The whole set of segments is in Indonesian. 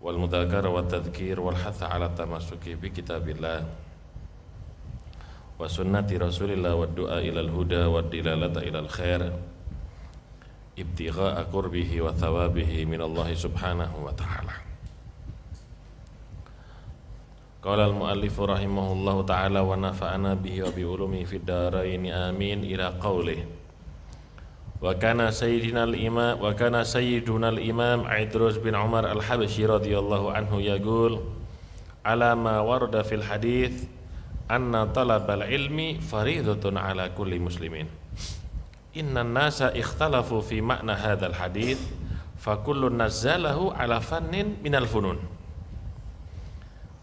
wal mudzakarah wat tadhkir wal hath ala tamassuki bi kitabillah wa sunnati rasulillah wad du'a ilal huda wad dilalata ilal khair ibtigha'a qurbihi wa thawabihi minallahi subhanahu wa ta'ala. Qala al-muallif rahimahullahu ta'ala wa nafa'ana bihi wa bi ulumihi fid dharain amin ila qaulih wa kana sayyiduna al-imam Idrus bin Umar al-Habsyi radhiyallahu anhu yaqul ala ma warada fil hadits anna talabal ilmi fariidatun ala kulli muslimin innan nasa ikhtalafu fi makna hadzal hadits fa kullun nazzalahu ala fannin minal funun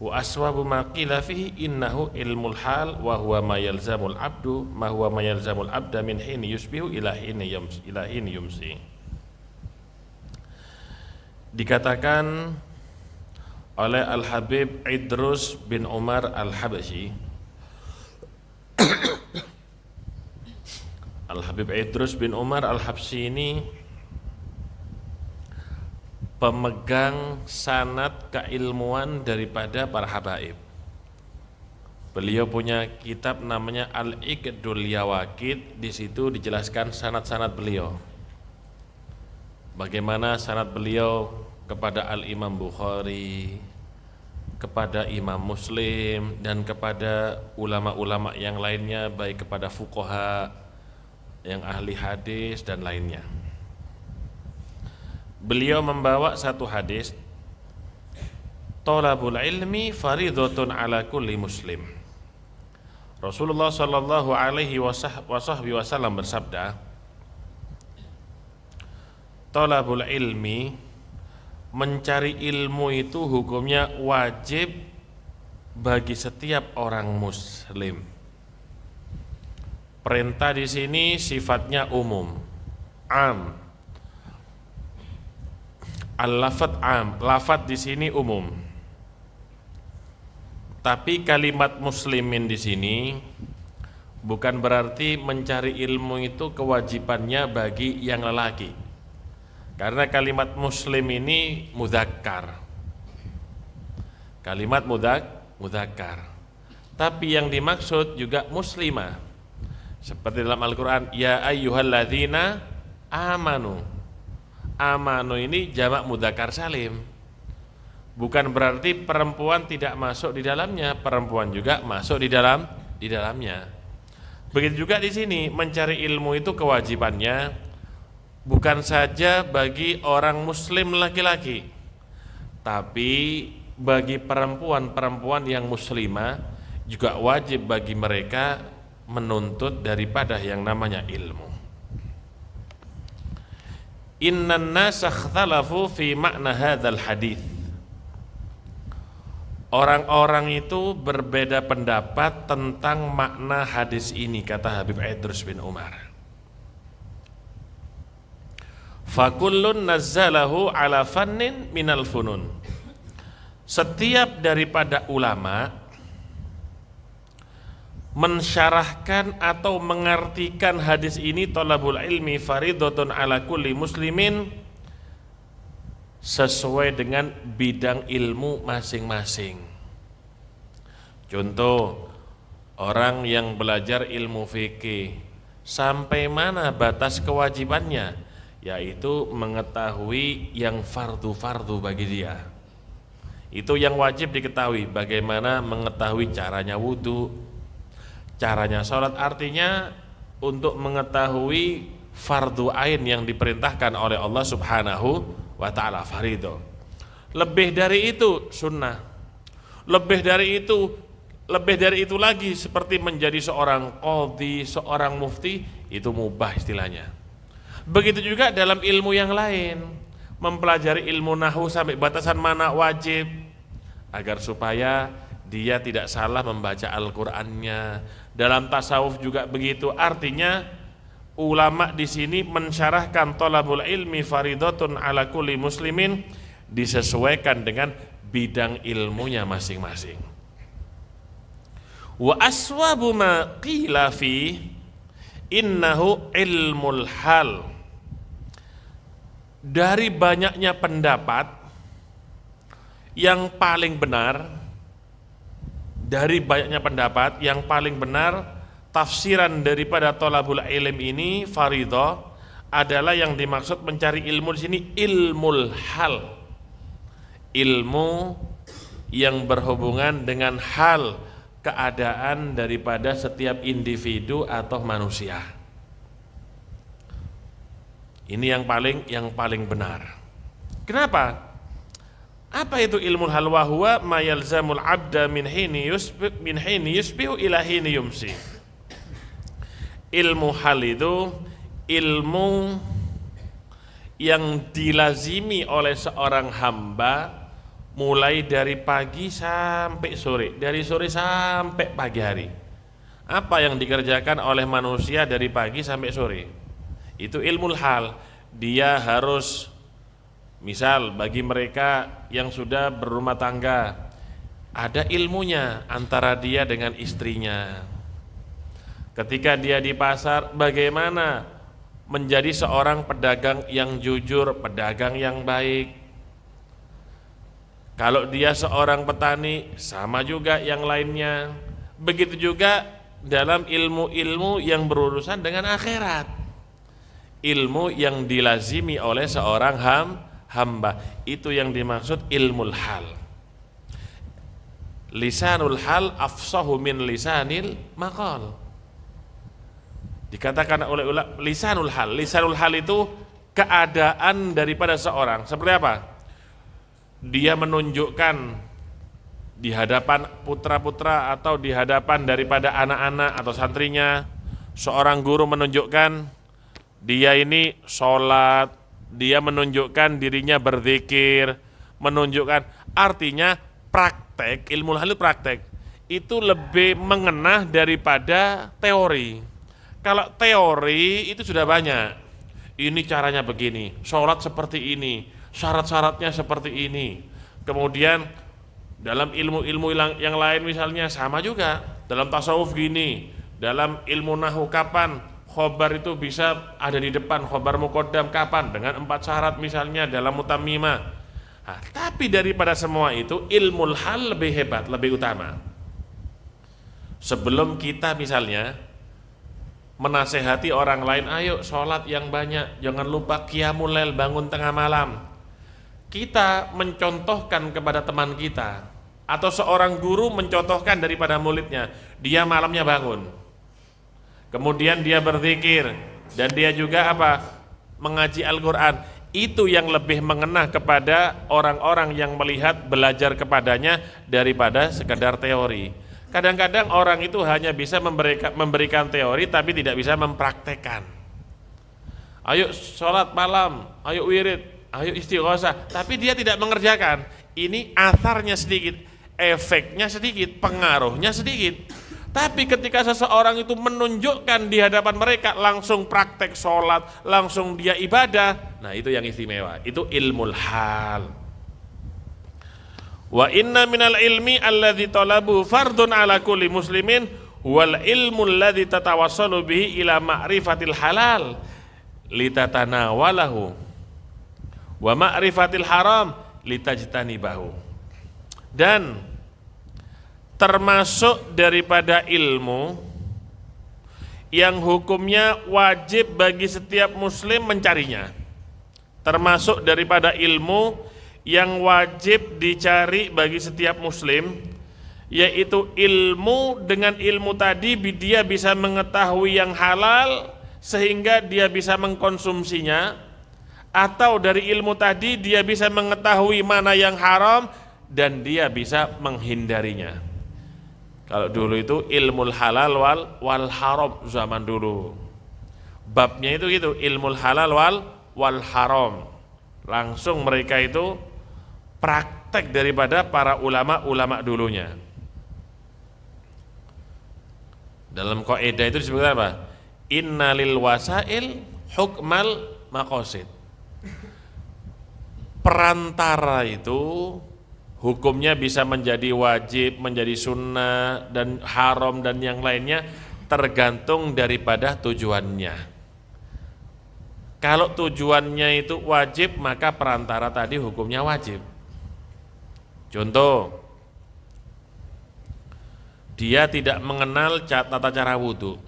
wa aswabu ma qila fihi innahu ilmul hal wa huwa ma yalzamul abda min hini yusbihu ila hini yumsi. Dikatakan oleh Al-Habib Idrus bin Umar Al-Habsyi Al-Habib Idrus bin Umar Al-Habsyi ini pemegang sanad keilmuan daripada para habaib. Beliau punya kitab namanya Al-Iqdul Yawaqid. Di situ dijelaskan sanad-sanad beliau. Bagaimana sanad beliau kepada Al-Imam Bukhari, kepada Imam Muslim, dan kepada ulama-ulama yang lainnya, baik kepada fuqaha, yang ahli hadis dan lainnya. Beliau membawa satu hadis, thalabul ilmi faridatun ala kulli muslim. Rasulullah sallallahu alaihi wasallam bersabda, thalabul ilmi, mencari ilmu itu hukumnya wajib bagi setiap orang muslim. Perintah di sini sifatnya umum, am. Al-lafadz am, lafadz di sini umum. Tapi kalimat muslimin di sini bukan berarti mencari ilmu itu kewajibannya bagi yang lelaki. Karena kalimat muslim ini mudzakkar. Kalimat mudzakkar. Tapi yang dimaksud juga muslimah. Seperti dalam Al-Qur'an, ya ayyuhalladzina amanu. Amanu ini jamak mudzakkar salim. Bukan berarti perempuan tidak masuk di dalamnya, perempuan juga masuk di dalamnya. Begitu juga di sini, mencari ilmu itu kewajibannya bukan saja bagi orang muslim laki-laki, tapi bagi perempuan-perempuan yang muslimah juga wajib bagi mereka menuntut daripada yang namanya ilmu. Innan nasa ikhtalafu fi makna hadzal hadits. Orang-orang itu berbeda pendapat tentang makna hadis ini, kata Habib Idrus bin Umar. Fakullun nazzalahu ala fannin minal funun. Setiap daripada ulama mensyarahkan atau mengartikan hadis ini, thalabul ilmi faridatun ala kulli muslimin, sesuai dengan bidang ilmu masing-masing. Contoh, orang yang belajar ilmu fikih, sampai mana batas kewajibannya? Yaitu mengetahui yang fardu-fardu bagi dia. Itu yang wajib diketahui, bagaimana mengetahui caranya wudu, caranya sholat. Artinya untuk mengetahui fardu ain yang diperintahkan oleh Allah subhanahu wa ta'ala, fardhu. Lebih dari itu sunnah. Lebih dari itu lagi seperti menjadi seorang qadhi, seorang mufti, itu mubah istilahnya. Begitu juga dalam ilmu yang lain, mempelajari ilmu nahwu sampai batasan mana wajib, agar supaya dia tidak salah membaca Al-Qur'annya. Dalam tasawuf juga begitu. Artinya ulama di sini mensyarahkan thalabul ilmi faridatun ala kulli muslimin, disesuaikan dengan bidang ilmunya masing-masing. Wa aswabu ma qila fi innahu ilmul hal. Dari banyaknya pendapat yang paling benar dari banyaknya pendapat, yang paling benar tafsiran daripada thalabul ilm ini fardhu adalah yang dimaksud mencari ilmu di sini ilmul hal, ilmu yang berhubungan dengan hal keadaan daripada setiap individu atau manusia. Ini yang paling benar. Kenapa? Apa itu ilmu hal? Wa huwa ma yalzamul abda min hini yusbihu ila hini yumsi. Ilmu hal itu ilmu yang dilazimi oleh seorang hamba mulai dari pagi sampai sore, dari sore sampai pagi hari. Apa yang dikerjakan oleh manusia dari pagi sampai sore? Itu ilmu hal. Dia harus, misal bagi mereka yang sudah berumah tangga, ada ilmunya antara dia dengan istrinya. Ketika dia di pasar, bagaimana menjadi seorang pedagang yang jujur, pedagang yang baik. Kalau dia seorang petani, sama juga yang lainnya. Begitu juga dalam ilmu-ilmu yang berurusan dengan akhirat, ilmu yang dilazimi oleh seorang hamba, itu yang dimaksud ilmul hal. Lisanul hal afsahu min lisanil maqal. Dikatakan oleh ulama lisanul hal itu keadaan daripada seorang. Seperti apa? Dia menunjukkan di hadapan putra-putra atau di hadapan daripada anak-anak atau santrinya, seorang guru menunjukkan dia ini sholat, dia menunjukkan dirinya berzikir, menunjukkan, artinya praktek, ilmu hal itu praktek, itu lebih mengena daripada teori. Kalau teori itu sudah banyak, ini caranya begini, sholat seperti ini, syarat-syaratnya seperti ini. Kemudian dalam ilmu-ilmu yang lain misalnya sama juga, dalam tasawuf gini, dalam ilmu nahwu kapan khobar itu bisa ada di depan, khobar muqaddam kapan, dengan 4 syarat misalnya dalam mutammimah. Nah, tapi daripada semua itu ilmul hal lebih hebat, lebih utama. Sebelum kita misalnya menasehati orang lain, ayo sholat yang banyak, jangan lupa qiyamul lail, bangun tengah malam, kita mencontohkan kepada teman kita, atau seorang guru mencontohkan daripada muridnya, dia malamnya bangun, kemudian dia berzikir, dan dia juga mengaji Al-Quran. Itu yang lebih mengena kepada orang-orang yang melihat, belajar kepadanya daripada sekedar teori. Kadang-kadang orang itu hanya bisa memberikan teori tapi tidak bisa mempraktekkan. Ayo sholat malam, ayo wirid, ayo istighosah, tapi dia tidak mengerjakan. Ini atharnya sedikit, efeknya sedikit, pengaruhnya sedikit. Tapi ketika seseorang itu menunjukkan di hadapan mereka, langsung praktek sholat, langsung dia ibadah, nah itu yang istimewa, itu ilmul hal. Wa inna minal ilmi alladhi talabu fardun ala kulli muslimin wal ilmu alladhi tatawassalu bihi ila ma'rifatil halal litatanawalahu wa ma'rifatil haram litajtanibahu. Dan termasuk daripada ilmu yang hukumnya wajib bagi setiap muslim mencarinya, termasuk daripada ilmu yang wajib dicari bagi setiap muslim, yaitu ilmu, dengan ilmu tadi dia bisa mengetahui yang halal sehingga dia bisa mengkonsumsinya, atau dari ilmu tadi dia bisa mengetahui mana yang haram dan dia bisa menghindarinya. Kalau dulu itu ilmul halal wal haram, zaman dulu babnya itu gitu, ilmul halal wal haram, langsung mereka itu praktek daripada para ulama-ulama dulunya. Dalam kaidah itu disebut apa? Innalil wasail hukmal maqasid. Perantara itu hukumnya bisa menjadi wajib, menjadi sunnah, dan haram dan yang lainnya, tergantung daripada tujuannya. Kalau tujuannya itu wajib, maka perantara tadi hukumnya wajib. Contoh, dia tidak mengenal tata cara wudhu,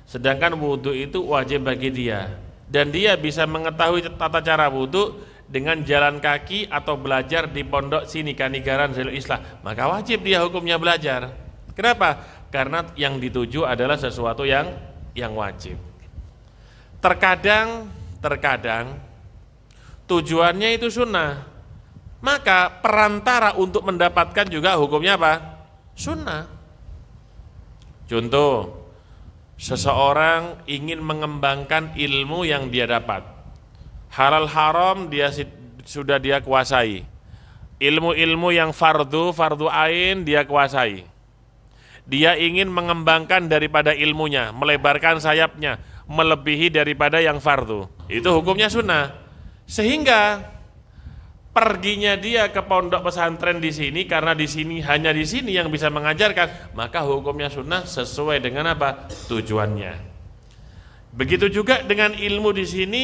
sedangkan wudhu itu wajib bagi dia, dan dia bisa mengetahui tata cara wudhu dengan jalan kaki atau belajar di pondok sini Kanigaran Zailul Islah, maka wajib dia hukumnya belajar. Kenapa? Karena yang dituju adalah sesuatu yang wajib. Terkadang tujuannya itu sunnah, maka perantara untuk mendapatkan juga hukumnya apa? Sunnah. Contoh, seseorang ingin mengembangkan ilmu yang dia dapat, halal haram sudah dia kuasai, ilmu-ilmu yang fardu ain dia kuasai, dia ingin mengembangkan daripada ilmunya, melebarkan sayapnya, melebihi daripada yang fardu, itu hukumnya sunnah. Sehingga perginya dia ke pondok pesantren di sini karena hanya di sini yang bisa mengajarkan, maka hukumnya sunnah sesuai dengan apa? Tujuannya. Begitu juga dengan ilmu di sini,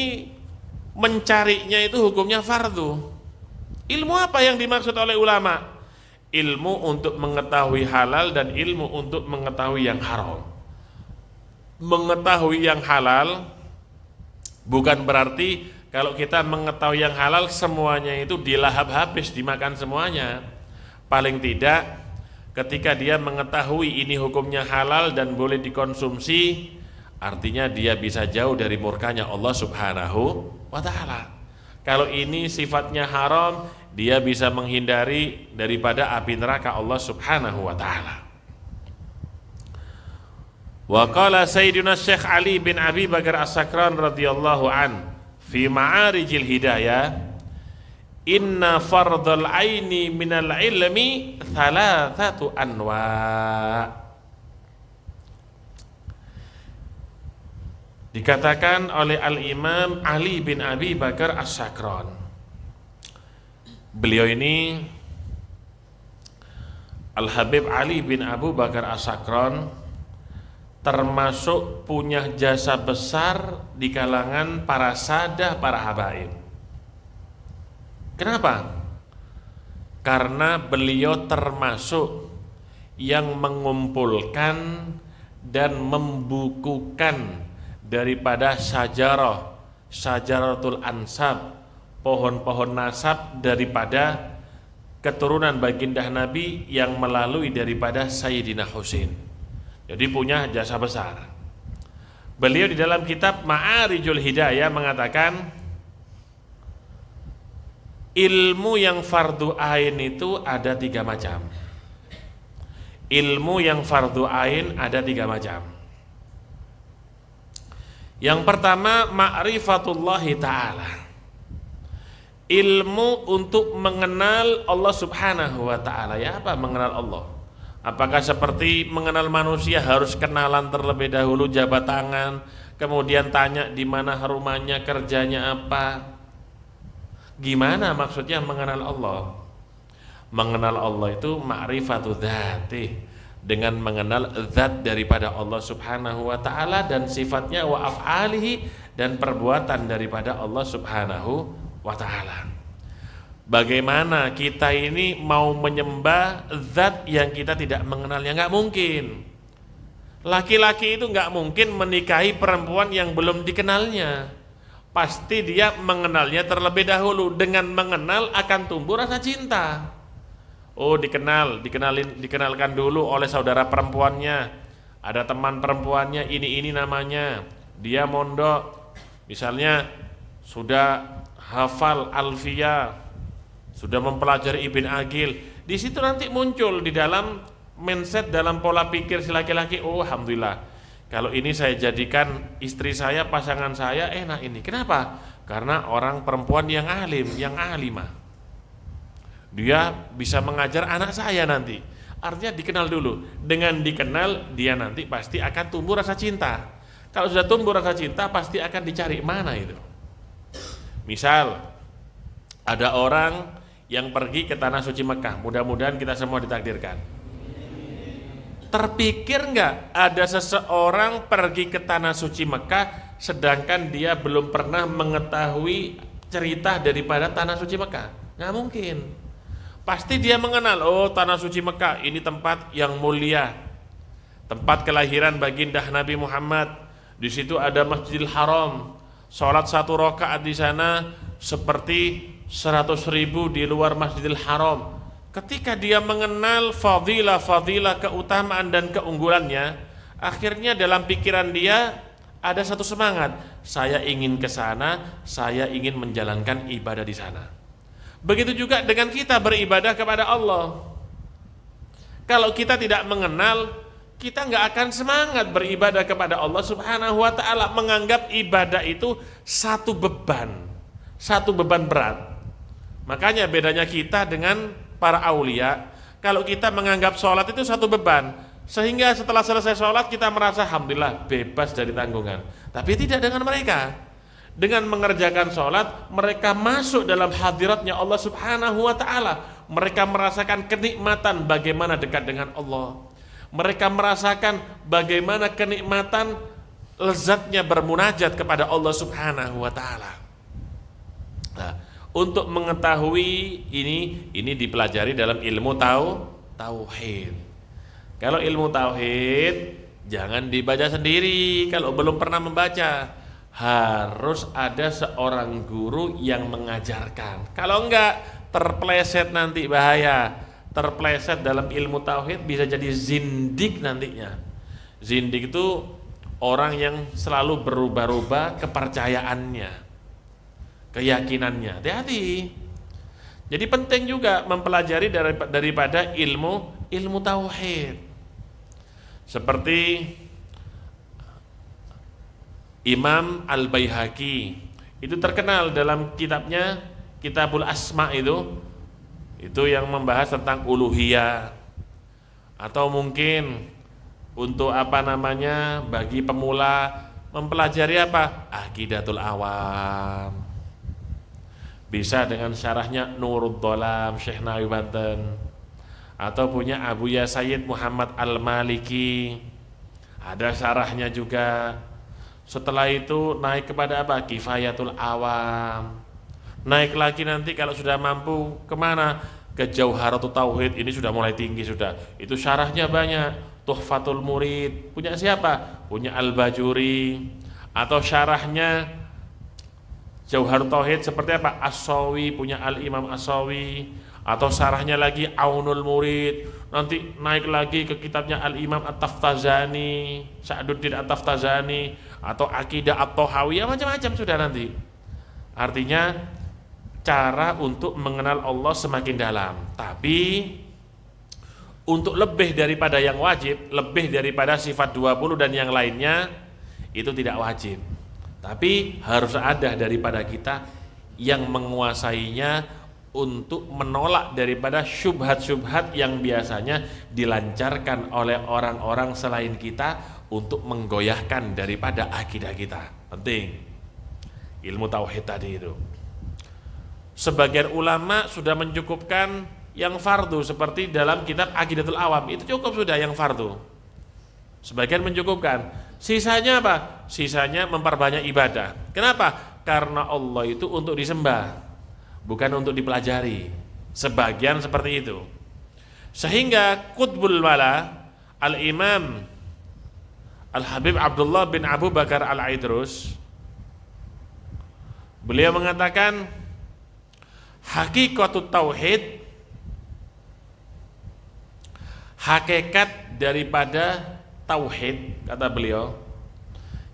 mencarinya itu hukumnya fardu. Ilmu apa yang dimaksud oleh ulama? Ilmu untuk mengetahui halal dan ilmu untuk mengetahui yang haram. Mengetahui yang halal bukan berarti kalau kita mengetahui yang halal semuanya itu dilahap habis, dimakan semuanya. Paling tidak ketika dia mengetahui ini hukumnya halal dan boleh dikonsumsi, artinya dia bisa jauh dari murkanya Allah Subhanahu wa ta'ala. Kalau ini sifatnya haram, dia bisa menghindari daripada api neraka Allah Subhanahu wa ta'ala. Wa qala Sayyidina Syekh Ali bin Abi Bakar As-Sakran radhiyallahu an fi Ma'arijil Hidayah, inna fardal aini minal ilmi thalathatu anwa. Dikatakan oleh Al-Imam Ali bin Abi Bakar As-Sakran, beliau ini Al-Habib Ali bin Abu Bakar As-Sakran termasuk punya jasa besar di kalangan para sadah, para habaib. Kenapa? Karena beliau termasuk yang mengumpulkan dan membukukan daripada syajaratul ansab, pohon-pohon nasab daripada keturunan baginda Nabi yang melalui daripada Sayyidina Husain. Jadi punya jasa besar. Beliau di dalam kitab Ma'arijul Hidayah mengatakan, ilmu yang fardu ain itu ada 3 macam. Ilmu yang fardu ain ada 3 macam. Yang pertama, ma'rifatullahi ta'ala, ilmu untuk mengenal Allah Subhanahu wa ta'ala. Ya, apa mengenal Allah? Apakah seperti mengenal manusia harus kenalan terlebih dahulu, jabat tangan, kemudian tanya di mana rumahnya, kerjanya apa? Gimana maksudnya mengenal Allah? Mengenal Allah itu ma'rifatu dzatih, dengan mengenal zat daripada Allah Subhanahu wa ta'ala dan sifatnya, wa af'alihi, dan perbuatan daripada Allah Subhanahu wa ta'ala. Bagaimana kita ini mau menyembah zat yang kita tidak mengenalnya? Nggak mungkin. Laki-laki itu nggak mungkin menikahi perempuan yang belum dikenalnya. Pasti dia mengenalnya terlebih dahulu. Dengan mengenal akan tumbuh rasa cinta. Oh, dikenalkan dulu oleh saudara perempuannya. Ada teman perempuannya, ini namanya. Dia mondok, misalnya sudah hafal Alfiyah, sudah mempelajari Ibn Aqil. Di situ nanti muncul di dalam mindset, dalam pola pikir si laki-laki, oh alhamdulillah, kalau ini saya jadikan istri saya, pasangan saya, enak ini. Kenapa? Karena orang perempuan yang alim, yang alimah, dia bisa mengajar anak saya nanti. Artinya dikenal dulu. Dengan dikenal, dia nanti pasti akan tumbuh rasa cinta. Kalau sudah tumbuh rasa cinta, pasti akan dicari mana itu. Misal ada orang yang pergi ke tanah suci Mekah, mudah-mudahan kita semua ditakdirkan. Terpikir nggak ada seseorang pergi ke tanah suci Mekah sedangkan dia belum pernah mengetahui cerita daripada tanah suci Mekah? Nggak mungkin. Pasti dia mengenal, oh tanah suci Mekah ini tempat yang mulia, tempat kelahiran baginda Nabi Muhammad. Di situ ada Masjidil Haram. Sholat 1 rakaat di sana seperti 100.000 di luar Masjidil Haram. Ketika dia mengenal fadilah keutamaan dan keunggulannya, akhirnya dalam pikiran dia ada satu semangat, saya ingin ke sana, saya ingin menjalankan ibadah di sana. Begitu juga dengan kita beribadah kepada Allah. Kalau kita tidak mengenal, kita nggak akan semangat beribadah kepada Allah Subhanahu wa ta'ala, menganggap ibadah itu satu beban berat. Makanya bedanya kita dengan para aulia, kalau kita menganggap sholat itu satu beban, sehingga setelah selesai sholat kita merasa alhamdulillah bebas dari tanggungan. Tapi tidak dengan mereka. Dengan mengerjakan sholat, mereka masuk dalam hadiratnya Allah Subhanahu wa ta'ala. Mereka merasakan kenikmatan bagaimana dekat dengan Allah. Mereka merasakan bagaimana kenikmatan lezatnya bermunajat kepada Allah Subhanahu wa ta'ala. Nah, untuk mengetahui ini dipelajari dalam ilmu tauhid. Kalau ilmu tauhid jangan dibaca sendiri kalau belum pernah membaca. Harus ada seorang guru yang mengajarkan. Kalau enggak, terpleset nanti bahaya. Terpleset dalam ilmu tauhid bisa jadi zindik nantinya. Zindik itu orang yang selalu berubah-ubah kepercayaannya, keyakinannya. Hati-hati. Jadi penting juga mempelajari daripada ilmu tauhid. Seperti Imam Al-Baihaqi itu terkenal dalam kitabnya Kitabul Asma itu yang membahas tentang uluhiyah. Atau mungkin untuk bagi pemula mempelajari Aqidatul Awam. Bisa dengan syarahnya Nurud Dolam Syekh Nawawi Banten, atau punya Abu Ya Sayyid Muhammad Al-Maliki, ada syarahnya juga. Setelah itu naik kepada Kifayatul Awam. Naik lagi nanti kalau sudah mampu kemana? Ke Jauharatul Tauhid, ini sudah mulai tinggi sudah. Itu syarahnya banyak. Tuhfatul Murid punya siapa? Punya Al-Bajuri. Atau syarahnya Jauharatul Tauhid seperti As-Sawi, punya Al-Imam As-Sawi. Atau syarahnya lagi Aunul Murid. Nanti naik lagi ke kitabnya Al-Imam At-Taftazani, Sa'duddin At-Taftazani, atau Aqidah At-Tahawiyah, macam-macam sudah nanti. Artinya cara untuk mengenal Allah semakin dalam. Tapi untuk lebih daripada yang wajib, lebih daripada sifat 20 dan yang lainnya, itu tidak wajib. Tapi harus ada daripada kita yang menguasainya untuk menolak daripada syubhat-syubhat yang biasanya dilancarkan oleh orang-orang selain kita untuk menggoyahkan daripada akidah kita. Penting ilmu tauhid tadi itu. Sebagian ulama sudah mencukupkan yang fardu seperti dalam kitab Aqidatul Awam, itu cukup sudah yang fardu. Sebagian mencukupkan. Sisanya Sisanya memperbanyak ibadah. Kenapa? Karena Allah itu untuk disembah, bukan untuk dipelajari. Sebagian seperti itu. Sehingga Qutbul Wala Al-Imam Al-Habib Abdullah bin Abu Bakar Al-Aidrus, beliau mengatakan hakikatut tauhid, hakikat daripada tauhid, kata beliau,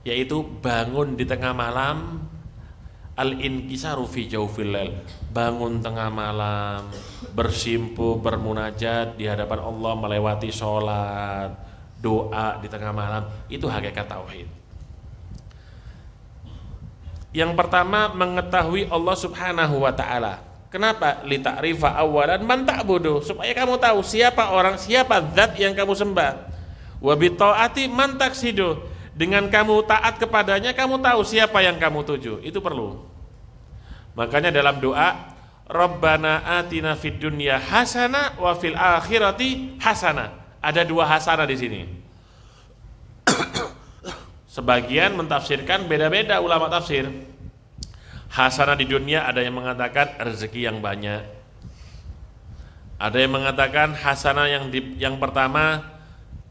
yaitu bangun di tengah malam, al-inkisaru fi jawfil lail, bangun tengah malam, bersimpu, bermunajat di hadapan Allah, melewati sholat, doa di tengah malam, itu hakikat tauhid. Yang pertama, mengetahui Allah Subhanahu wa ta'ala. Kenapa? Lita'rifa awalan man ta'budu, supaya kamu tahu siapa zat yang kamu sembah. Wa bita'ati man taksidu, dengan kamu taat kepadanya kamu tahu siapa yang kamu tuju. Itu perlu. Makanya dalam doa, Rabbana atina fid dunya hasanah wa fil akhirati hasanah. Ada dua hasanah di sini. Sebagian mentafsirkan beda-beda ulama tafsir. Hasanah di dunia ada yang mengatakan rezeki yang banyak. Ada yang mengatakan hasanah yang pertama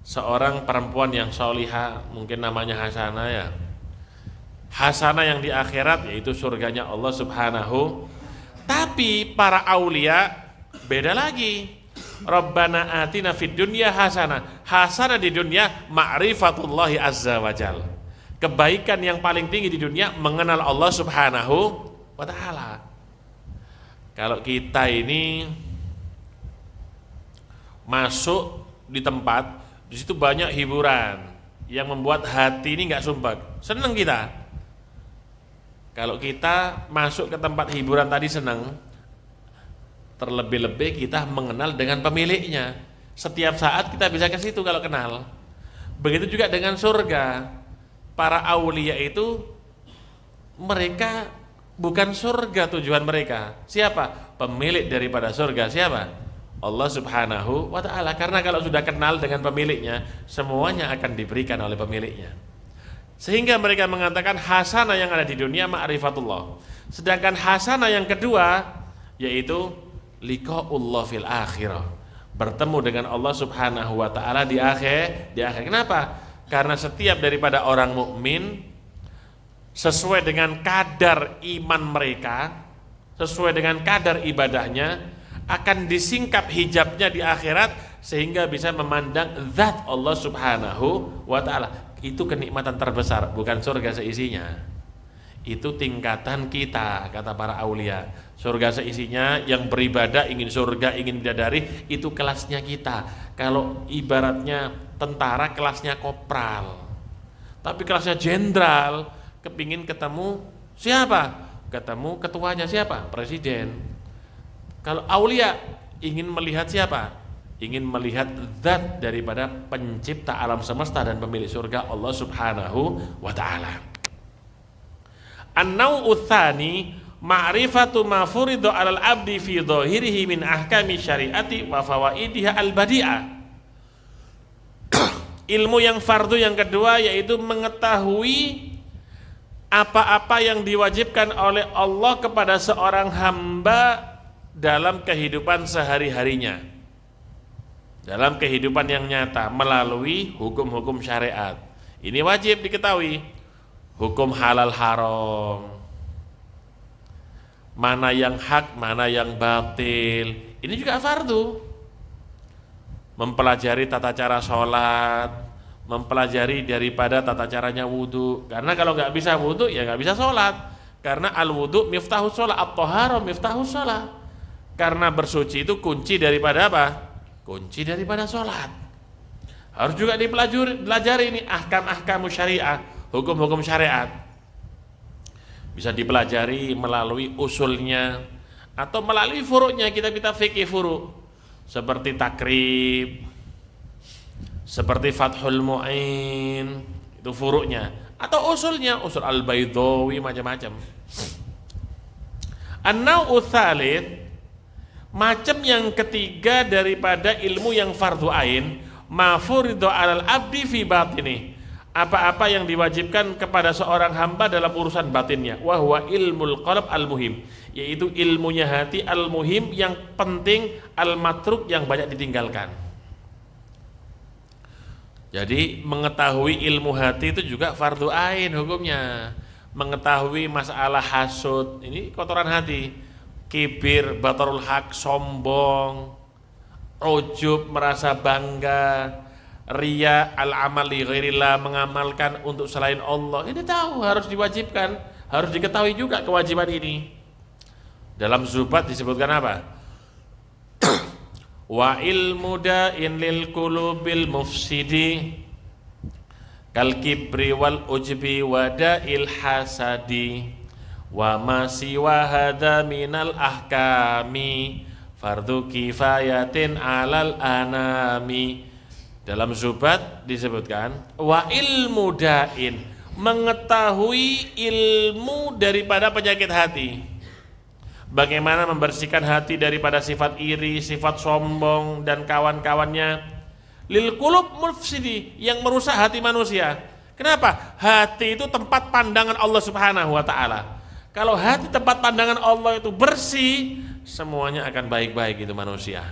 seorang perempuan yang solihah, mungkin namanya Hasanah ya. Hasanah yang di akhirat yaitu surganya Allah Subhanahu. Tapi para aulia beda lagi. Rabbana atina fid dunya hasanah. Hasanah di dunia ma'rifatullahi azza wajal. Kebaikan yang paling tinggi di dunia mengenal Allah Subhanahu wa taala. Kalau kita ini masuk di tempat, di situ banyak hiburan yang membuat hati ini nggak sumpek, seneng kita. Kalau kita masuk ke tempat hiburan tadi seneng, terlebih-lebih kita mengenal dengan pemiliknya. Setiap saat kita bisa ke situ kalau kenal. Begitu juga dengan surga. Para aulia itu mereka bukan surga tujuan mereka. Siapa? Pemilik daripada surga siapa? Allah Subhanahu wa ta'ala. Karena kalau sudah kenal dengan pemiliknya, semuanya akan diberikan oleh pemiliknya. Sehingga mereka mengatakan hasanah yang ada di dunia ma'rifatullah. Sedangkan hasanah yang kedua yaitu liqa'ullah fil akhirah. Bertemu dengan Allah Subhanahu wa ta'ala di akhir. Kenapa? Karena setiap daripada orang mukmin sesuai dengan kadar iman mereka, sesuai dengan kadar ibadahnya, akan disingkap hijabnya di akhirat sehingga bisa memandang zat Allah Subhanahu wa ta'ala. Itu kenikmatan terbesar, bukan surga seisinya. Itu tingkatan kita, kata para aulia. Surga seisinya yang beribadah ingin surga, ingin bidadari, itu kelasnya kita. Kalau ibaratnya tentara kelasnya kopral, tapi kelasnya jenderal kepingin ketemu siapa? Ketemu ketuanya siapa? Presiden. Kalau aulia ingin melihat siapa? Ingin melihat zat daripada pencipta alam semesta dan pemilik surga Allah Subhanahu wa ta'ala. An-naw'u tsani ma'rifatu ma furidu 'alal 'abdi fi dhahirihi min ahkami syariati wa fawaidiha al-badi'ah. Ilmu yang fardu yang kedua yaitu mengetahui apa-apa yang diwajibkan oleh Allah kepada seorang hamba dalam kehidupan sehari-harinya, dalam kehidupan yang nyata melalui hukum-hukum syariat. Ini wajib diketahui. Hukum halal haram, mana yang hak, mana yang batil. Ini juga fardu. Mempelajari tata cara sholat, mempelajari daripada tata caranya wudu. Karena kalau nggak bisa wudu ya nggak bisa sholat. Karena al wudu miftahus sholat, at-taharah miftahus sholat. Karena bersuci itu kunci daripada apa? Kunci daripada sholat. Harus juga dipelajari ini ahkam-ahkam syariah, hukum-hukum syariat. Bisa dipelajari melalui usulnya atau melalui furu'nya. Kita fikih furu' seperti takrib, seperti Fathul Mu'in, itu furu'nya, atau usulnya, usul Al-Baydawi, macam-macam. An-naw'u tsalits, macam yang ketiga daripada ilmu yang fardu ain, ma furidu 'alal 'abdi fi batini, apa-apa yang diwajibkan kepada seorang hamba dalam urusan batinnya. Wa huwa ilmul qalb al-muhim, yaitu ilmunya hati al-muhim yang penting, al-matruk yang banyak ditinggalkan. Jadi mengetahui ilmu hati itu juga fardu ain hukumnya. Mengetahui masalah hasud, ini kotoran hati. Kibir, batarul haq, sombong, ujub, merasa bangga, riya, al-amali ghairillah, mengamalkan untuk selain Allah. Ini tahu, harus diwajibkan, harus diketahui juga kewajiban ini. Dalam Zubat disebutkan apa? Wa ilmu da'in lil qulubil mufsidi kal kibri wal ujbi wa da'il hasadi wa ma siwa hadza minal ahkami fardhu kifayatin 'alal anami. Dalam Zubat disebutkan wa ilmu da'in, mengetahui ilmu daripada penyakit hati. Bagaimana membersihkan hati daripada sifat iri, sifat sombong dan kawan-kawannya. Lil qulub mufsidi, yang merusak hati manusia. Kenapa? Hati itu tempat pandangan Allah Subhanahu wa ta'ala. Kalau hati tempat pandangan Allah itu bersih, semuanya akan baik-baik itu manusia.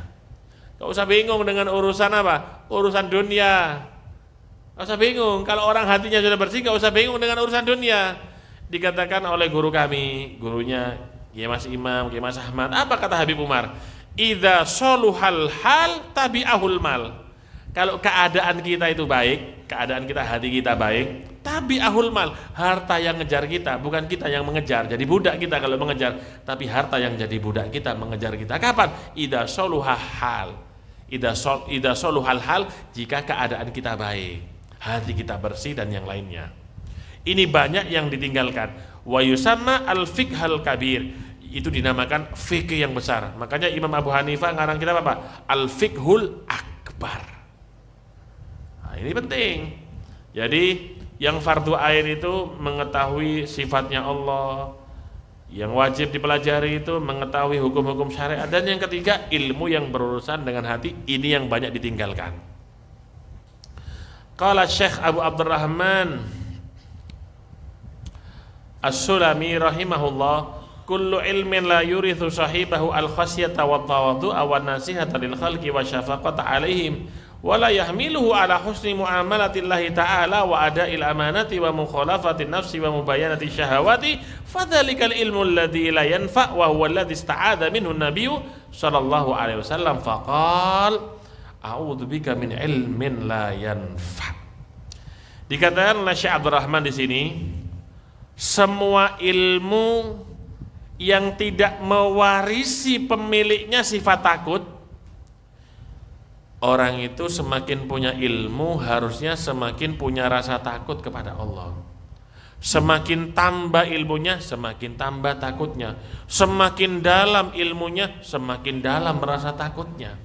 Gak usah bingung dengan urusan apa? Urusan dunia. Gak usah bingung. Kalau orang hatinya sudah bersih, gak usah bingung dengan urusan dunia. Dikatakan oleh guru kami, gurunya Kiai Mas Imam, Kiai Mas Ahmad, apa kata Habib Umar? Idza soluhal hal tabi'ahul mal. Kalau keadaan kita itu baik, keadaan kita, hati kita baik, tabi'ahul mal, harta yang ngejar kita, bukan kita yang mengejar. Jadi budak kita kalau mengejar, tapi harta yang jadi budak kita mengejar kita. Kapan? Idza soluhal hal. Idza soluhal hal, jika keadaan kita baik, hati kita bersih dan yang lainnya. Ini banyak yang ditinggalkan. Wa yusamma al-fiqhal kabir. Itu dinamakan fikih yang besar. Makanya Imam Abu Hanifah ngarang kitab apa? Al-fiqhul akbar. Nah, ini penting. Jadi yang fardu ain itu mengetahui sifatnya Allah. Yang wajib dipelajari itu mengetahui hukum-hukum syariat. Dan yang ketiga, ilmu yang berurusan dengan hati. Ini yang banyak ditinggalkan. Qala Syekh Abu Abdurrahman As-Sulami rahimahullah, kullu ilmin la yurithu sahibahu al-khasyata wa tawaddu'a wa nasihata lil khalqi wa syafaqata alaihim wa la yahmiluhu ala husni muamalatillahi ta'ala wa ada'il amanati wa mukhalafati nafsi wa mubayanati syahawati fadhalikal ilmu alladhi la yanfa' wa huwa alladhi ista'adha minhu nabiyyu sallallahu alaihi wasallam faqal a'udzu bika min ilmin la yanfa'. Dikatakan oleh Syekh Abdurrahman di sini, semua ilmu yang tidak mewarisi pemiliknya sifat takut, orang itu semakin punya ilmu harusnya semakin punya rasa takut kepada Allah. Semakin tambah ilmunya, semakin tambah takutnya. Semakin dalam ilmunya, semakin dalam rasa takutnya.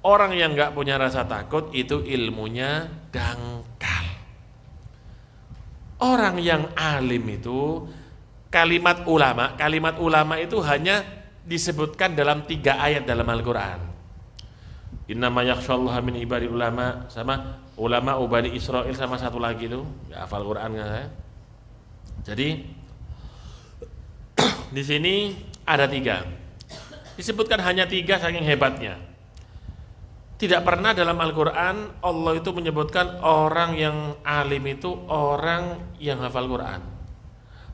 Orang yang gak punya rasa takut itu ilmunya dangkal. Orang yang alim itu, kalimat ulama itu hanya disebutkan dalam 3 ayat dalam Al-Quran. Innama yakhshallaha min ibadil ulama, sama ulama Bani Israil, sama satu lagi itu, ya hafal Quran nggak saya? Jadi di sini ada 3. Disebutkan hanya 3 saking hebatnya. Tidak pernah dalam Al-Quran Allah itu menyebutkan orang yang alim itu orang yang hafal Quran.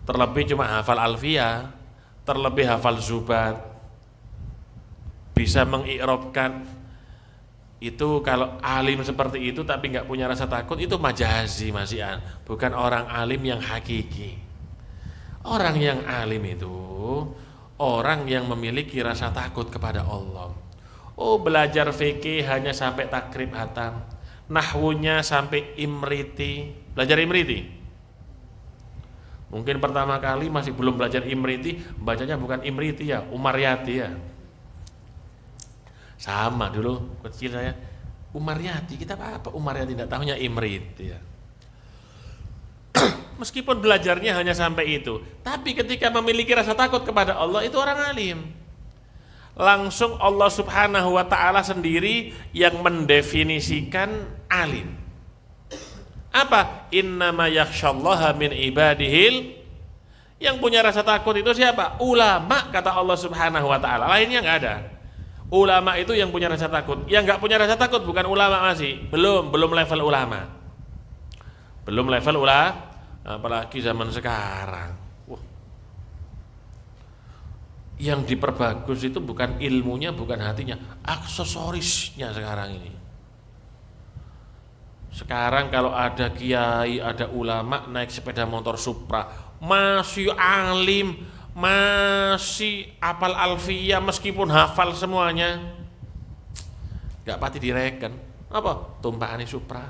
Terlebih cuma hafal Alfiyah, terlebih hafal Zubat, bisa mengi'rabkan. Itu kalau alim seperti itu tapi nggak punya rasa takut, itu majazi masihan, bukan orang alim yang hakiki. Orang yang alim itu orang yang memiliki rasa takut kepada Allah. Oh, belajar fikih hanya sampai takrib hatam, nahwunya sampai imriti. Belajar imriti mungkin pertama kali masih belum belajar imriti, bacanya bukan imriti ya, Umaryati ya. Sama dulu kecil saya, Umaryati, kita apa Umaryati, tidak tahunya imriti ya. Meskipun belajarnya hanya sampai itu, tapi ketika memiliki rasa takut kepada Allah, itu orang alim. Langsung Allah subhanahu wa ta'ala sendiri yang mendefinisikan alim. Apa? Innama yakhshallaha min ibadihil. Yang punya rasa takut itu siapa? Ulama, kata Allah subhanahu wa ta'ala. Lainnya nggak ada. Ulama itu yang punya rasa takut. Yang nggak punya rasa takut bukan ulama, masih belum level ulama. Belum level ulama, apalagi zaman sekarang. Yang diperbagus itu bukan ilmunya, bukan hatinya, aksesorisnya sekarang ini. Sekarang kalau ada kiai, ada ulama naik sepeda motor Supra, masih alim, masih hafal Alfiyah meskipun hafal semuanya, gak pati direken. Apa? Tumpahannya Supra.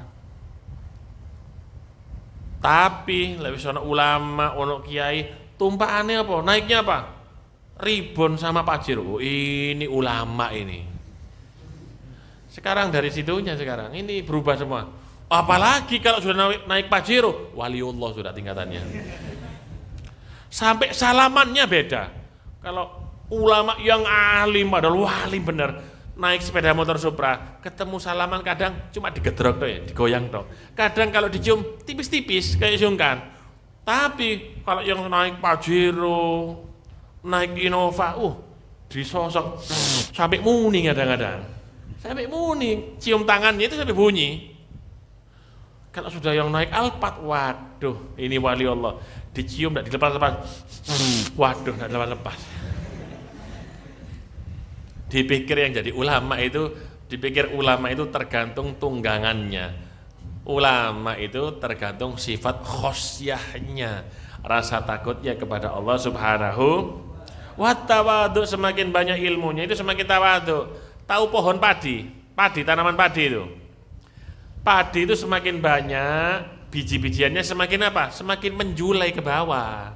Tapi lebih sono ulama, ono kiai, tumpahannya apa? Naiknya apa? Ribon sama Pajero. Oh, ini ulama ini. Sekarang dari situnya sekarang ini berubah semua. Apalagi kalau sudah naik Pajero, waliullah sudah tingkatannya. Sampai salamannya beda. Kalau ulama yang alim, padahal wali bener, naik sepeda motor Supra, ketemu salaman kadang cuma digedrok tuh ya, digoyang tuh. Kadang kalau dicium tipis-tipis kayak sungkan. Tapi kalau yang naik Pajero, naik Innova, disosok sampai muni kadang-kadang. Sampai muni, cium tangannya itu sampai bunyi. Kalau sudah yang naik alpat, waduh, ini wali Allah. Dicium, tidak dilepas-lepas. Waduh, tidak dilepas-lepas. Dipikir yang jadi ulama itu tergantung tunggangannya. Ulama itu tergantung sifat khosyahnya, rasa takutnya kepada Allah Subhanahu wa ta'ala. Semakin banyak ilmunya itu semakin tawadhu. Tahu pohon padi, tanaman padi itu. Padi itu semakin banyak, biji-bijiannya semakin apa? Semakin menjulai ke bawah.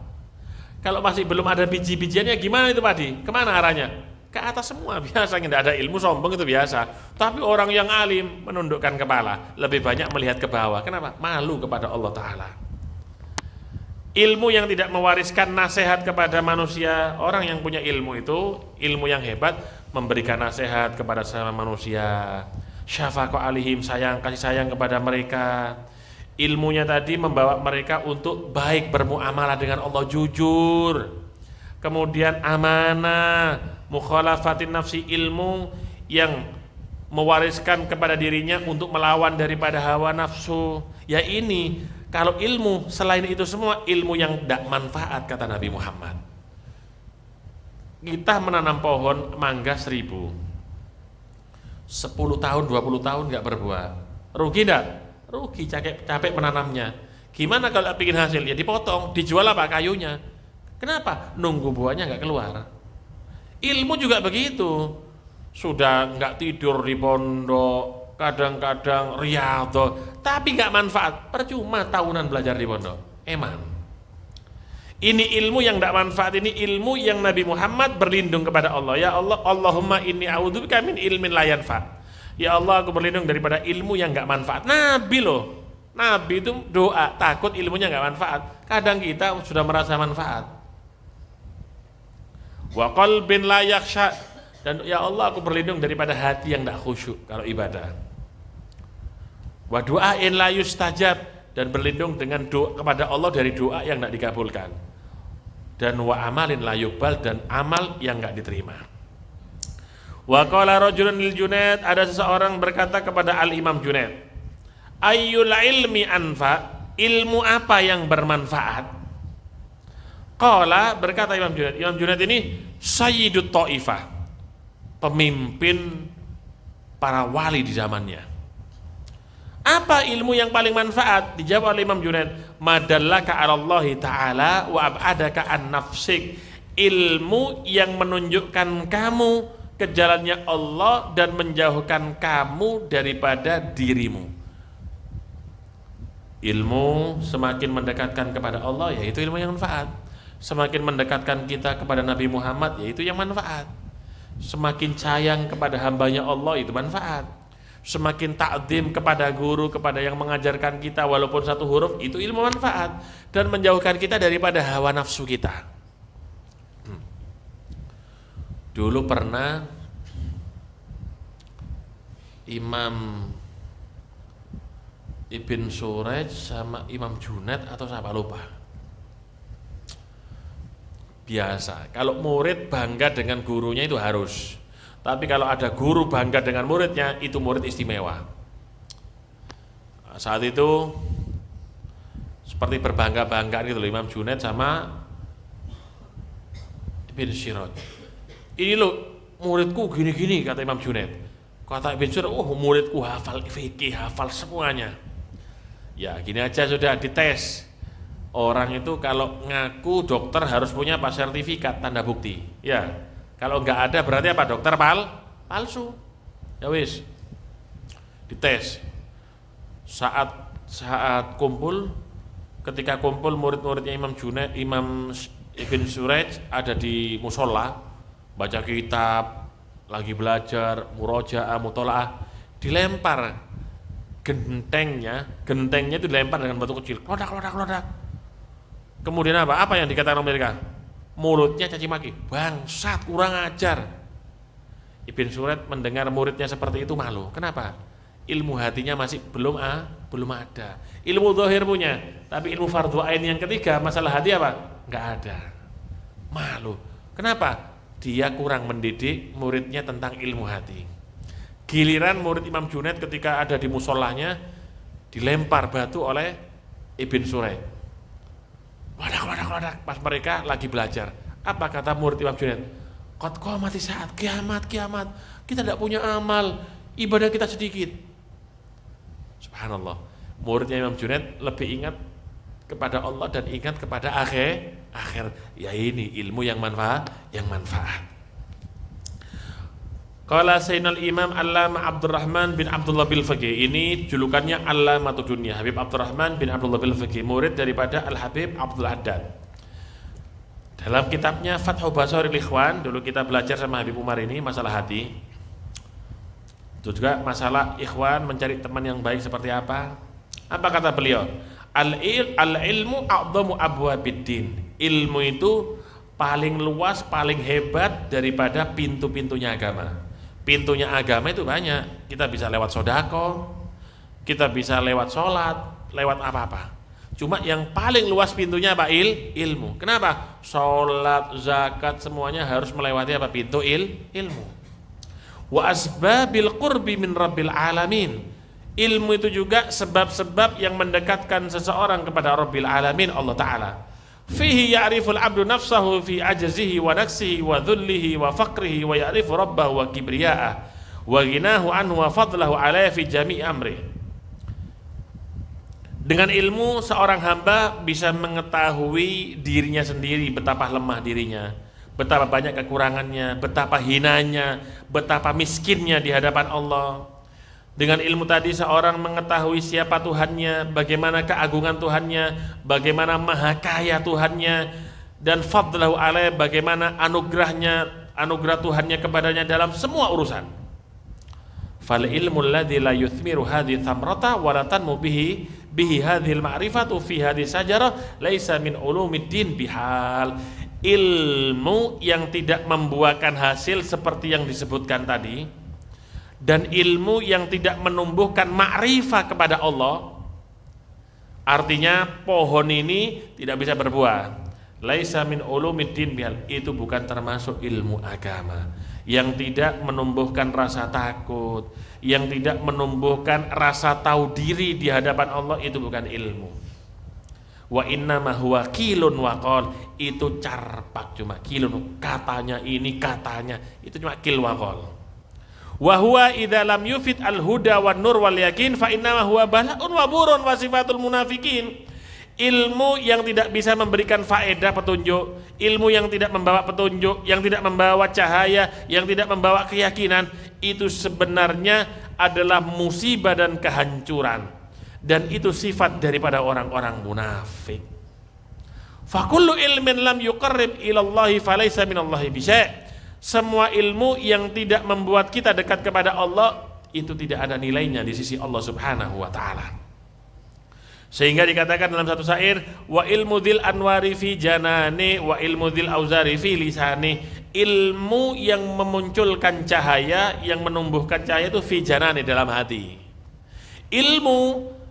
Kalau masih belum ada biji-bijiannya, gimana itu padi? Kemana arahnya? Ke atas semua. Biasanya tidak ada ilmu, sombong itu biasa. Tapi orang yang alim menundukkan kepala, lebih banyak melihat ke bawah. Kenapa? Malu kepada Allah Ta'ala. Ilmu yang tidak mewariskan nasihat kepada manusia. Orang yang punya ilmu itu, ilmu yang hebat, memberikan nasihat kepada sesama manusia. Syafaqah alihim, kasih sayang kepada mereka. Ilmunya tadi membawa mereka untuk baik bermuamalah dengan Allah, jujur. Kemudian amanah, mukhalafatin nafsi, ilmu yang mewariskan kepada dirinya untuk melawan daripada hawa nafsu. Ya ini, kalau ilmu selain itu semua ilmu yang tidak manfaat, kata Nabi Muhammad. Kita menanam pohon mangga 1000, 10 tahun, 20 tahun nggak berbuah, rugi enggak? Rugi, capek menanamnya. Gimana kalau bikin hasil? Ya dipotong, dijual apa? Kayunya. Kenapa? Nunggu buahnya nggak keluar. Ilmu juga begitu. Sudah nggak tidur di pondok, kadang-kadang riyadhah, tapi nggak manfaat. Percuma tahunan belajar di pondok. Eman. Ini ilmu yang tidak manfaat, ini ilmu yang Nabi Muhammad berlindung kepada Allah. Ya Allah, Allahumma inni a'udzubika min ilmin la yanfa. Ya Allah, aku berlindung daripada ilmu yang enggak manfaat. Nabi loh. Nabi itu doa, takut ilmunya enggak manfaat. Kadang kita sudah merasa manfaat. Wa qalbin la yakhsha. Dan ya Allah, aku berlindung daripada hati yang enggak khusyuk kalau ibadah. Wa du'ain la yustajab, dan berlindung dengan doa kepada Allah dari doa yang enggak dikabulkan. Dan wa amalin la yuqbal, dan amal yang enggak diterima. Wa qala rajulun lil Junaid, ada seseorang berkata kepada Al Imam Junaid, ayyul ilmi anfa, ilmu apa yang bermanfaat? Qala, berkata Imam Junaid ini sayyidut ta'ifah, pemimpin para wali di zamannya. Apa ilmu yang paling manfaat? Dijawab oleh Imam Junaid, madallaka 'ala Allah ta'ala wa ab'adaka an nafsik, ilmu yang menunjukkan kamu ke jalannya Allah dan menjauhkan kamu daripada dirimu. Ilmu semakin mendekatkan kepada Allah, yaitu ilmu yang manfaat. Semakin mendekatkan kita kepada Nabi Muhammad, yaitu yang manfaat. Semakin sayang kepada hambanya Allah, itu manfaat. Semakin takdim kepada guru, kepada yang mengajarkan kita walaupun satu huruf, itu ilmu manfaat. Dan menjauhkan kita daripada hawa nafsu kita. Dulu pernah Imam Ibn Suraj sama Imam Junaid atau siapa lupa. Biasa, kalau murid bangga dengan gurunya itu harus. Tapi kalau ada guru bangga dengan muridnya, itu murid istimewa. Saat itu seperti berbangga-banggaan gitu loh, Imam Junaid sama Ibn Suraj. Ini loh muridku gini-gini, kata Imam Junaid. Kata Ibn Suraj, oh muridku hafal fikih, hafal semuanya. Ya gini aja sudah dites. Orang itu kalau ngaku dokter harus punya apa? Sertifikat, tanda bukti. Ya. Kalau nggak ada berarti apa? Dokter palsu. Ya wis. Dites. Saat kumpul, ketika kumpul murid-muridnya Imam Junaid, Imam Ibn Suraj ada di musola, baca kitab, lagi belajar, murojaah, mutolaah, dilempar gentengnya itu dilempar dengan batu kecil, klodak. Kemudian apa? Apa yang dikatakan mereka? Mulutnya caci maki, bangsat, kurang ajar. Ibn Suraj mendengar muridnya seperti itu malu. Kenapa? Ilmu hatinya masih belum ada. Ilmu zahir punya, tapi ilmu fardhu ain yang ketiga, masalah hati apa? Enggak ada. Malu. Kenapa? Dia kurang mendidik muridnya tentang ilmu hati. Giliran murid Imam Junaid ketika ada di musolahnya dilempar batu oleh Ibn Suraid. Wadak. Pas mereka lagi belajar, apa kata murid Imam Junaid? Qad qamati saat, kiamat. Kita tidak punya amal, ibadah kita sedikit. Subhanallah. Muridnya Imam Junaid lebih ingat kepada Allah dan ingat kepada akhir. Ya ini ilmu yang manfaat. Qala Sayyidina Imam Allamah Abdurrahman bin Abdullah bil Faqih. Ini julukannya Allamatud Dunya, Habib Abdurrahman bin Abdullah bil Faqih, murid daripada Al-Habib Abdul Haddad. Dalam kitabnya Fathul Basharil Ikhwan, dulu kita belajar sama Habib Umar ini masalah hati. Itu juga masalah ikhwan mencari teman yang baik seperti apa. Apa kata beliau? Al-ilmu a'dhamu abwabiddin. Ilmu itu paling luas, paling hebat daripada pintu-pintunya agama. Pintunya agama itu banyak. Kita bisa lewat sodako, kita bisa lewat sholat, lewat apa-apa. Cuma yang paling luas pintunya apa? Ilmu. Kenapa? Sholat, zakat, semuanya harus melewati apa? Pintu ilmu. Wa asbabil qurbi min rabbil alamin. Ilmu itu juga sebab-sebab yang mendekatkan seseorang kepada Rabbil Alamin, Allah Ta'ala. Fihi ya'riful abdu nafsahu fi ajzihi wa naksihi wa dhullihi wa faqrihi wa ya'rifu rabbahu wa kibriya'ah wa ghinahu anhu wa fadlahu alaihi fi jami'i amri. Dengan ilmu seorang hamba bisa mengetahui dirinya sendiri, betapa lemah dirinya, betapa banyak kekurangannya, betapa hinanya, betapa miskinnya di hadapan Allah. Dengan ilmu tadi seorang mengetahui siapa Tuhannya, bagaimana keagungan Tuhannya, bagaimana maha kaya Tuhannya, dan fadlahu alaih, bagaimana anugerah Tuhannya kepadanya dalam semua urusan. Fal ilmu alladzi la yuthmiru hadhihi thamrata wa la tanmu bihi hadhil ma'rifatu fi hadhihi sajarah laisa min ulumiddin bihal. Ilmu yang tidak membuahkan hasil seperti yang disebutkan tadi, dan ilmu yang tidak menumbuhkan ma'rifah kepada Allah, artinya pohon ini tidak bisa berbuah. Laisa min ulumiddin bihal, itu bukan termasuk ilmu agama. Yang tidak menumbuhkan rasa takut, yang tidak menumbuhkan rasa tahu diri di hadapan Allah, itu bukan ilmu. Wa innama huwa qilun wa qal, itu carpak, cuma qilun, katanya ini, katanya itu, cuma qil wa qal. Wa huwa idza lam yufid al-huda wan nur wal yakin fa inna huwa bala'un wa burun wa sifatul munafikin. Ilmu yang tidak bisa memberikan faedah petunjuk, ilmu yang tidak membawa petunjuk, yang tidak membawa cahaya, yang tidak membawa keyakinan, itu sebenarnya adalah musibah dan kehancuran, dan itu sifat daripada orang-orang munafik. Fa kullu ilmin lam yuqarrib ila Allah falaysa minallahi bisyai'. Semua ilmu yang tidak membuat kita dekat kepada Allah, itu tidak ada nilainya di sisi Allah Subhanahu wa ta'ala. Sehingga dikatakan dalam satu syair, wa ilmu dzil anwari fi janani wa ilmu dzil auzari fi lisani. Ilmu yang memunculkan cahaya, yang menumbuhkan cahaya itu fi janani, dalam hati. Ilmu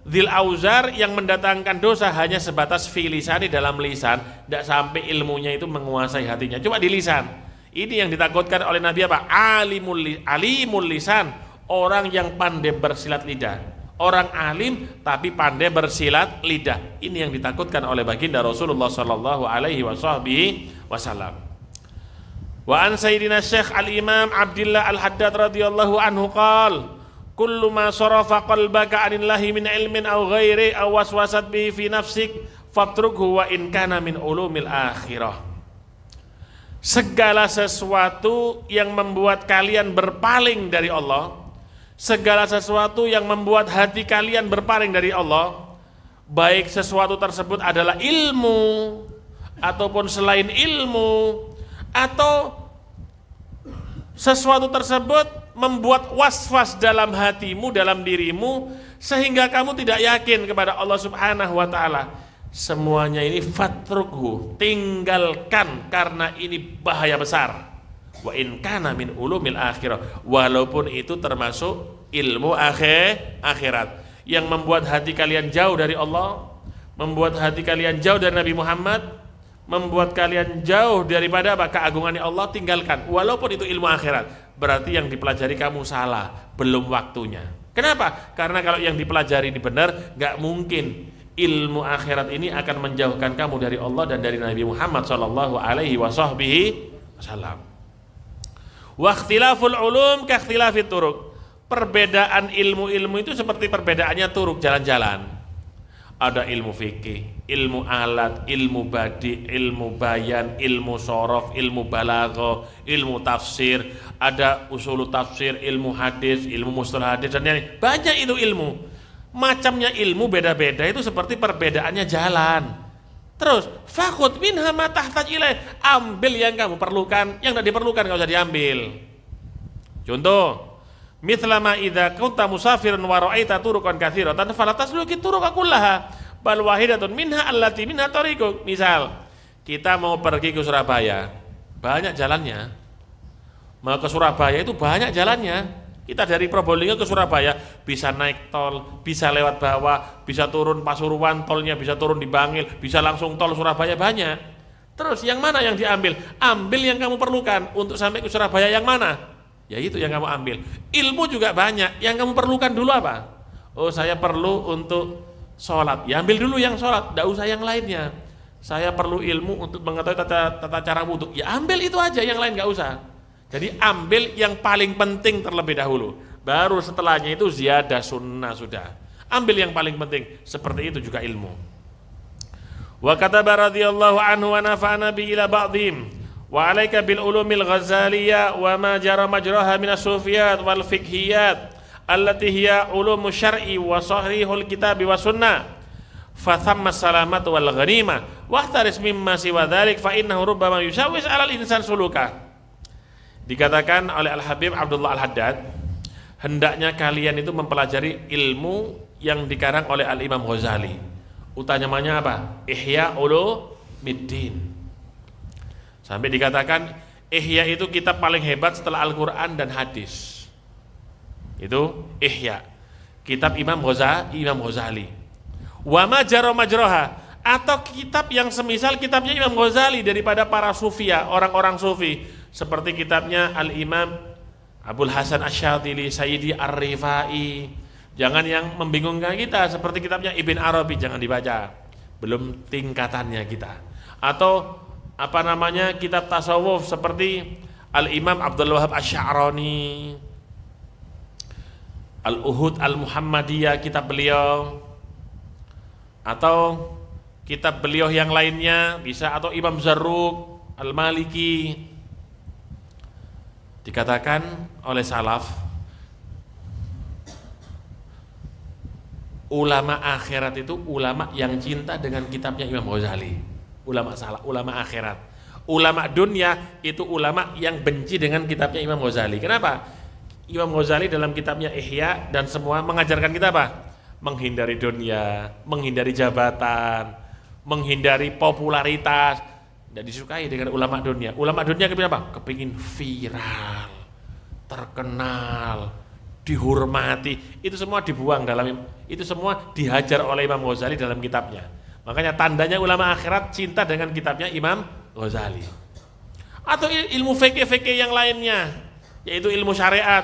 dzil auzar yang mendatangkan dosa hanya sebatas fi lisani, dalam lisan, tidak sampai ilmunya itu menguasai hatinya, cuma di lisan. Ini yang ditakutkan oleh Nabi apa? Alimul lisan, orang yang pandai bersilat lidah. Orang alim tapi pandai bersilat lidah. Ini yang ditakutkan oleh baginda Rasulullah sallallahu alaihi wasallam. Wa an sayyidina Syekh al-Imam Abdullah al-Haddad radhiyallahu anhu qala, kullu ma sarafa qalbaka anillahi min ilmin aw ghairi aw waswasat bihi fi nafsik fatrukhu wa in kana min ulumil akhirah. Segala sesuatu yang membuat kalian berpaling dari Allah, segala sesuatu yang membuat hati kalian berpaling dari Allah, baik sesuatu tersebut adalah ilmu ataupun selain ilmu, atau sesuatu tersebut membuat was-was dalam hatimu, dalam dirimu, sehingga kamu tidak yakin kepada Allah Subhanahu wa ta'ala, semuanya ini fatrukhu, tinggalkan, karena ini bahaya besar. Wa in kana min ulumil akhirah, walaupun itu termasuk ilmu akhirat yang membuat hati kalian jauh dari Allah, membuat hati kalian jauh dari Nabi Muhammad, membuat kalian jauh daripada keagungannya Allah, tinggalkan, walaupun itu ilmu akhirat. berarti yang dipelajari kamu salah, belum waktunya. Kenapa? Karena kalau yang dipelajari ini benar, nggak mungkin ilmu akhirat ini akan menjauhkan kamu dari Allah dan dari Nabi Muhammad sallallahu alaihi wasallam. Wa ikhtilaful ulum ka ikhtilafit turuq. Perbedaan ilmu-ilmu itu seperti perbedaannya turuk jalan-jalan. Ada ilmu fikih, ilmu alat, ilmu badi, ilmu bayan, ilmu sorof, ilmu balaghah, ilmu tafsir, ada usul tafsir, ilmu hadis, ilmu mustalah hadis, dan lain-lain. Banyak itu ilmu. Macamnya ilmu beda-beda, itu seperti perbedaannya jalan. Terus, fakhud minha ma tahtaj ilaih. Ambil yang kamu perlukan, yang tidak diperlukan enggak usah diambil. Contoh, mithlama idza kunta musafiran wa ra'aita turuqan katsiratan fala tasluki turuqa kullaha bal wahidatun minha allati minha tariquk. Misal kita mau pergi ke Surabaya, banyak jalannya. Mau ke Surabaya itu banyak jalannya. Kita dari Probolinggo ke Surabaya bisa naik tol, bisa lewat bawah, bisa turun Pasuruan tolnya, bisa turun di Bangil, bisa langsung tol Surabaya, banyak. Terus yang mana yang diambil? Ambil yang kamu perlukan untuk sampai ke Surabaya, yang mana? Ya itu yang kamu ambil. Ilmu juga banyak. Yang kamu perlukan dulu apa? Oh, saya perlu untuk sholat. Ya ambil dulu yang sholat, tidak usah yang lainnya. Saya perlu ilmu untuk mengetahui tata cara wudhu. Ya ambil itu aja, yang lain nggak usah. Jadi ambil yang paling penting terlebih dahulu. Baru setelahnya itu ziyadah sunnah sudah. Ambil yang paling penting. Seperti itu juga ilmu. Wa kataba radhiyallahu anhu wa nafa'ana bi ila ba'dhim. Wa alaika bil ulumil ghazaliyah wa ma jara majraha minas sufiyat wal fiqhiyat allati hiya ulumu syar'i wa sahihul kitabi wa sunnah fa thamma salamat wal ghanimah wa ihtaris mimma siwa dzalik fa innahu rubbama yusawwis 'alal insan suluka. Dikatakan oleh Al-Habib Abdullah Al-Haddad, hendaknya kalian itu mempelajari ilmu yang dikarang oleh Al-Imam Ghazali. Utamanya apa? Ihya Ulumuddin. Sampai dikatakan Ihya itu kitab paling hebat setelah Al-Quran dan hadis. Itu Ihya, kitab Imam Ghazali. Wa ma jara majraha, atau kitab yang semisal kitabnya Imam Ghazali daripada para sufia, orang-orang sufi, seperti kitabnya Al-Imam Abul Hasan Asy-Syadzili, Sayyidi Ar-Rifai. Jangan yang membingungkan kita seperti kitabnya Ibn Arabi, jangan dibaca, belum tingkatannya kita. Atau kitab tasawuf seperti Al-Imam Abdul Wahab Asy-Sya'rani, Al-Uhud Al-Muhammadiyah, kitab beliau, atau kitab beliau yang lainnya bisa, atau Imam Zarruq Al-Maliki. Dikatakan oleh salaf, ulama akhirat itu ulama yang cinta dengan kitabnya Imam Ghazali. Ulama akhirat. Ulama dunia itu ulama yang benci dengan kitabnya Imam Ghazali. Kenapa? Imam Ghazali dalam kitabnya Ihya dan semua mengajarkan kita apa? Menghindari dunia, menghindari jabatan, menghindari popularitas. Tidak disukai dengan ulama dunia. Ulama dunia kepingin apa? Kepingin viral, terkenal, dihormati. Itu semua dibuang itu semua dihajar oleh Imam Ghazali dalam kitabnya. Makanya tandanya ulama akhirat cinta dengan kitabnya Imam Ghazali. Atau ilmu fikih yang lainnya, yaitu ilmu syariat.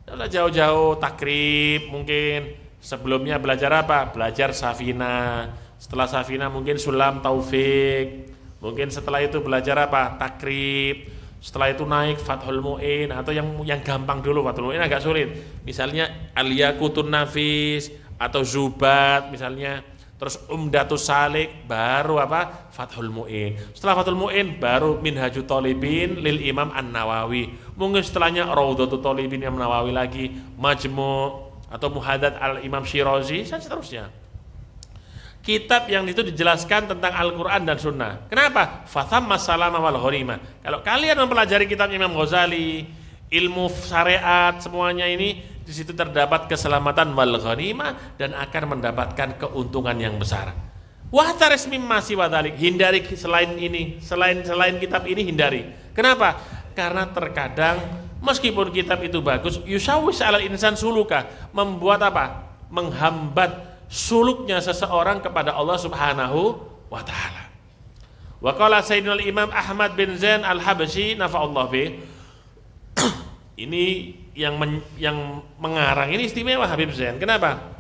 Jauh-jauh takrib, mungkin sebelumnya belajar apa? Belajar Safinah. Setelah Safinah mungkin Sulam Taufik. Mungkin setelah itu belajar apa? Takrib. Setelah itu naik Fathul Mu'in, atau yang gampang dulu. Fathul Mu'in agak sulit. Misalnya Al-Yaqutun Nafis atau Zubat misalnya. Terus Umdatus Salik, baru apa? Fathul Mu'in. Setelah Fathul Mu'in baru Minhajut Thalibin lil Imam An-Nawawi. Mungkin setelahnya Raudhatul Thalibin Imam Nawawi lagi, Majmu' atau Muhadzab Al-Imam Syirazi, dan seterusnya. Kitab yang itu dijelaskan tentang Al-Quran dan Sunnah. Kenapa? Fathamma salama wal ghanimah. Kalau kalian mempelajari kitab Imam Ghazali, ilmu syariat, semuanya ini, di situ terdapat keselamatan wal ghanimah, dan akan mendapatkan keuntungan yang besar. Wahtaris mimma siwa dzalik, hindari selain ini, selain kitab ini hindari. Kenapa? Karena terkadang meskipun kitab itu bagus, yusawwis 'alal insan suluka, membuat apa? Menghambat suluknya seseorang kepada Allah Subhanahu wa taala. Wa qala Sayyidina Imam Ahmad bin Zain Al-Habsyi nafa'allahu bih, Ini yang mengarang ini istimewa Habib Zain. Kenapa?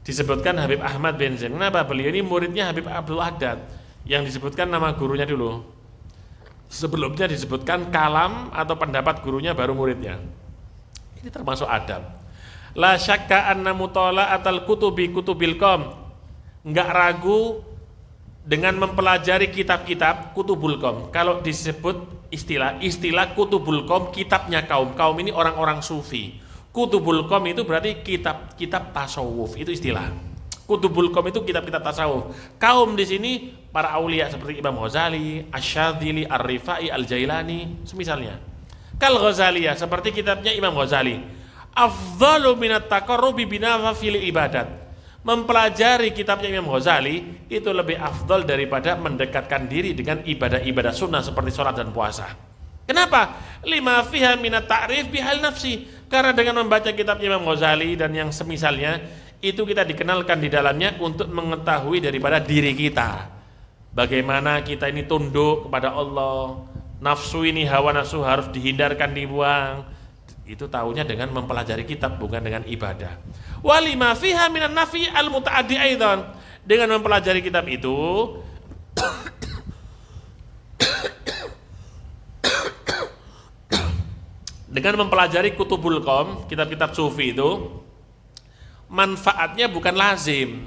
Disebutkan Habib Ahmad bin Zain. Kenapa? Beliau ini muridnya Habib Abdul Haddad. Yang disebutkan nama gurunya dulu. Sebelumnya disebutkan kalam atau pendapat gurunya baru muridnya. Ini termasuk adab. La syakka anna mutala'atal kutubi kutubil qom. Enggak ragu dengan mempelajari kitab-kitab kutubul qom. Kalau disebut istilah kutubul qom, kitabnya kaum. Kaum ini orang-orang sufi. Kutubul qom itu berarti kitab tasawuf, itu istilah. Kutubul qom itu kitab-kitab tasawuf. Kaum di sini para aulia seperti Imam Ghazali, Asy-Syadzili, Ar-Rifai, Al-Jailani, semisalnya. Kal Ghazaliyah seperti kitabnya Imam Ghazali. Afdhalu minat taqarrubi binafil ibadat. Mempelajari kitabnya Imam Ghazali itu lebih afdal daripada mendekatkan diri dengan ibadah-ibadah sunnah seperti sholat dan puasa. Kenapa? Lima fiha minat ta'rif bihal nafsi. Karena dengan membaca kitab Imam Ghazali dan yang semisalnya, itu kita dikenalkan di dalamnya untuk mengetahui daripada diri kita. Bagaimana kita ini tunduk kepada Allah. Nafsu ini, hawa nafsu harus dihindarkan, dibuang. Itu tahunya dengan mempelajari kitab, bukan dengan ibadah. Walima fiha minan nafi al-muta'addi aidan. Dengan mempelajari kitab itu dengan mempelajari kutubul qom, kitab-kitab sufi itu manfaatnya bukan lazim.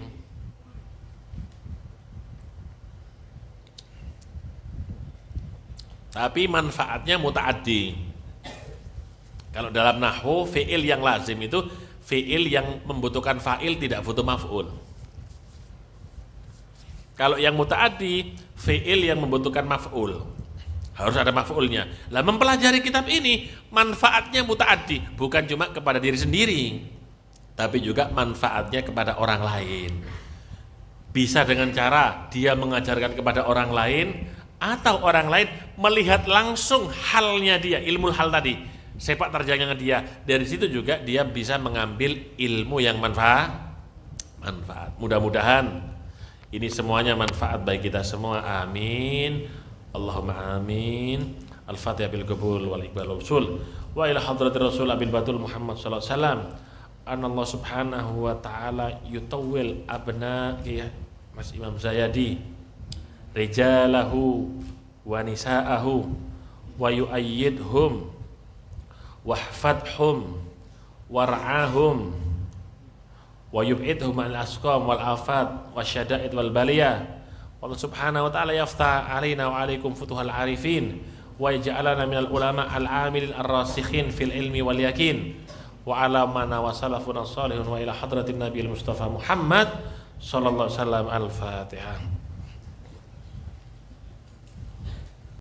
Tapi manfaatnya muta'addi. Kalau dalam nahwu fi'il yang lazim itu fi'il yang membutuhkan fa'il, tidak butuh maf'ul. Kalau yang muta'addi fi'il yang membutuhkan maf'ul, harus ada maf'ulnya. Lah mempelajari kitab ini manfaatnya muta'addi, bukan cuma kepada diri sendiri, tapi juga manfaatnya kepada orang lain. Bisa dengan cara dia mengajarkan kepada orang lain, atau orang lain melihat langsung halnya dia, ilmu hal tadi, sepak terjangnya dia. Dari situ juga dia bisa mengambil ilmu yang manfaat. Mudah-mudahan ini semuanya manfaat bagi kita semua. Amin. Allahumma amin. Al-Fatihah bil qabul wal iqbal wal usul. Wa ila hadratir Rasul Abil Batul Muhammad sallallahu alaihi wasallam. Anallah subhanahu wa ta'ala yutawwil abna Mas Imam Zayadi rijalahu wa nisa'ahu wa yu'ayyidhum wahfadhum war'ahum wa yub'idhum al-asqam wal afat wasyada'id wal baliyah. Allah subhanahu wa ta'ala yaftah alaina wa alaikum futuhal arifin wa yaj'alana minal ulama al-amilin ar-rasikhin fil ilmi wal yakin wa ala mana wa salafuna salihun wa ila hadratin nabiyil mustafa Muhammad sallallahu alaihi wasallam. Al-Fatihah.